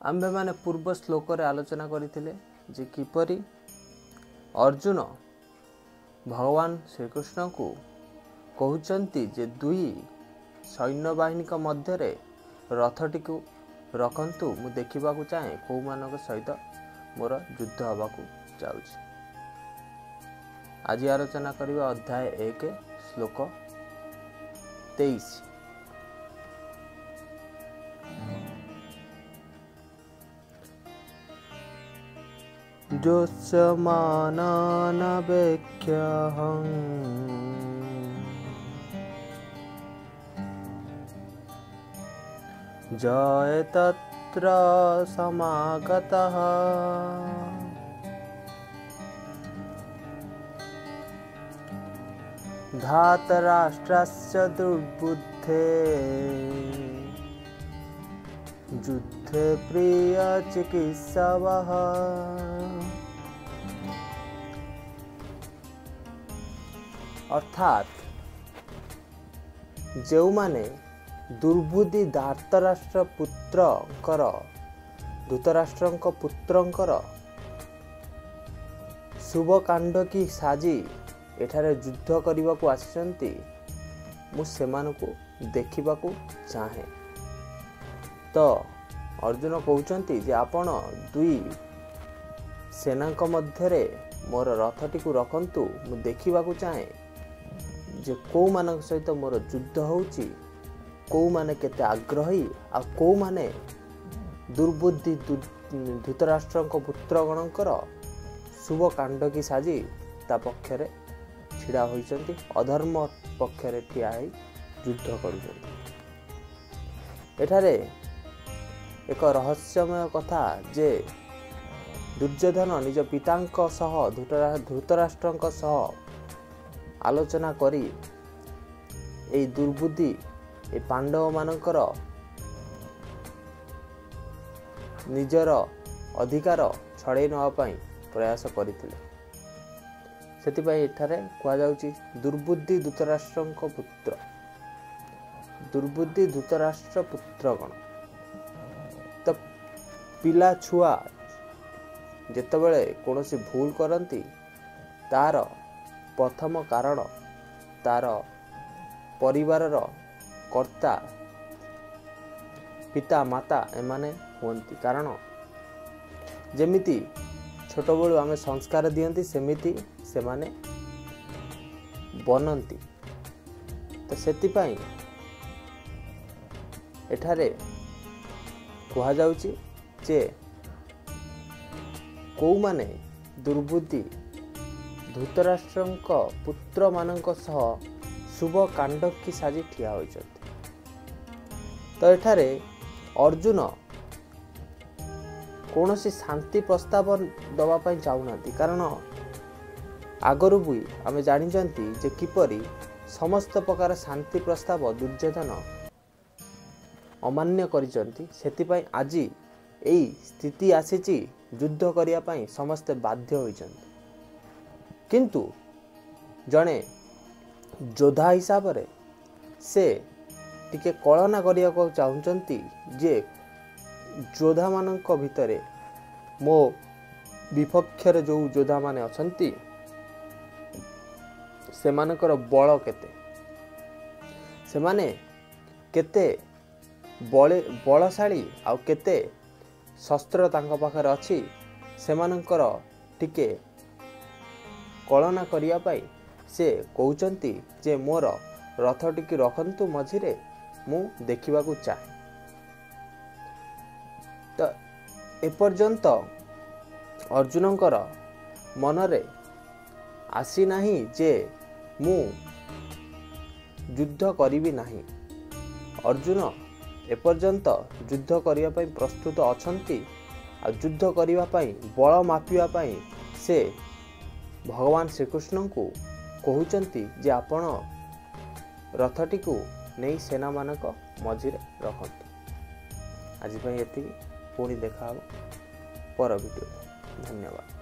आम्भे माने पूर्व श्लोक रे आलोचना करथिले जे किपरि अर्जुन भगवान श्रीकृष्ण को कहउचंती जे दुई सैन्य बाहिनी का मध्य रे रथटी को रखंतु मु देखिबा को चाहे को मानक सहित मोर युद्ध हवा को जाउछि। आज आलोचना करिबा अध्याय 1 श्लोक 23। जोत्स्यमानानवेक्ष्यहं जय तत्र समागतः धातराष्ट्रस्य दुर्बुद्धे युद्धे प्रिय चिकित्सवः। अर्थात जो माने दुर्बुद्धि धातराष्ट्र पुत्रंकर धृतराष्ट्रंक पुत्रंकर शुभ कांड की साजी एठारे युद्ध करने को आसिचंती मु सेमानकु देखिबाकू चाहे। तो अर्जुन कहउचंती जे आपण दुई सेनांक मध्यरे मोर रथटी को रखंतु मु देखिबाकू चाहे जे को मानक सहित मोर युद्ध होउची, को माने केते आग्रही आ को माने दुर्बुद्धि धृतराष्ट्रंक पुत्रगणंकर शुभ कांड की साजी ता पक्षरे छिड़ा होइचंती, अधर्म पक्षरे ठिया होई युद्ध करूचंती। एठारे एक रहस्यमय कथा जे दुर्योधन निज पितांक सह धृतराष्ट्रंक सह आलोचना करी ए दुर्बुद्धि ए पांडव मानकर निजर अधिकार छड़े नवा पई प्रयास करथिले। सेतिपई एठारे कुआ जाउची दुर्बुद्धि धृतराष्ट्रंक पुत्र, दुर्बुद्धि धृतराष्ट्र पुत्रगण। तो पिला छुआ जेतेबेले कोनोसी भूल करंती तार प्रथम कारण तार परिवारर कर्ता पिता माता एमाने होती। कारण जेमिति छोट बेलू आमे संस्कार दियंती सेमिति सेमाने बनंती। तो सेतिपई एठारे कुहा जाउची जे को माने दुर्बुद्धि धृतराष्ट्रंक पुत्र मानक सह शुभ कांड की साजी ठिया होइछथि। तो एठारे अर्जुन कौनसी शांति प्रस्ताव दवा पई चाहुनांती। कारण आगरु भी आमे जानिचंती जे किपरि समस्त प्रकार शांति प्रस्ताव दुर्योधन अमान्य करिचंती। सेतिपई आजी एई स्थिति आसीची युद्ध करिया पई समस्त बाध्य होइचंती। किंतु जणे योद्धा हिसाब रे से टिके कलना करिया को चाहुचंती जे योद्धा मानक भितरे मो विपक्षर जो योद्धा माने अछंती सेमानकर बल केते, सेमाने केते बलशाली आ केते शस्त्र तांको पाखर अछि सेमानकर टिके कलना करिया पाई से कहउचंती जे मोर रथटी की रखंतु मझिरे मु देखिबा को चाहे। तो एपर्यंत अर्जुनंकर मनरे आसी नाही जे मु युद्ध करिबी नाही। अर्जुन एपर्यंत युद्ध करिया पई प्रस्तुत अछंती आ युद्ध करिया पई बल मापिया पई से भगवान श्रीकृष्ण को कहउचंती जे आपण रथटी को नहीं सेना मानक मझिरे रखंतु। आज पई एति पुणी देखा पर वीडियो। धन्यवाद।